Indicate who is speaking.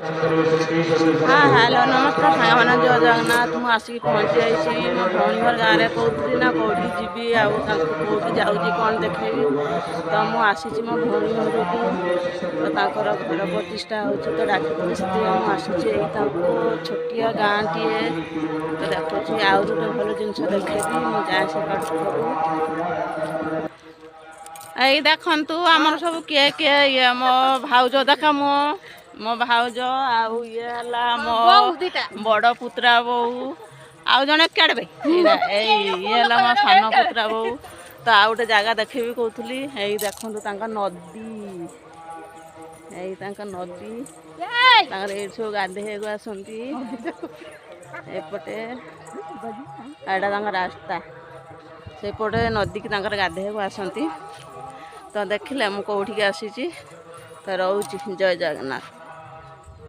Speaker 1: हाँ हेलो नमस्कार साइना जय जगन्नाथ मुझे आसिक पहुँची जाइए मो भौणी घर गाँव में कहती ना कौटी जीवी आउटी जाऊँगी कौन देखेबी तो मुझे आसी मो भौणी घर को घर प्रतिष्ठा हो तो डाकिली से मुझे छोटिया गाँ टीए तो देखुची आउ गोटे भल जिनस देखेबी मो जाए से यही देखु आमर सब किए किए ये मो भाउज देखा मो भाउज आउ ये मो बड़ पुत्रा बो आउ जड़े क्या ये मो सान पुत्रा बो तो आउ गोटे जगह देखेबी कहूली यही देखु नदी यही नदी ये सब गाधे आसती एपटे एटा रास्ता सेपटे नदी की गाधे आसती तो देखिले मुझे कौटिक आसी तो रोची जय जगन्नाथ।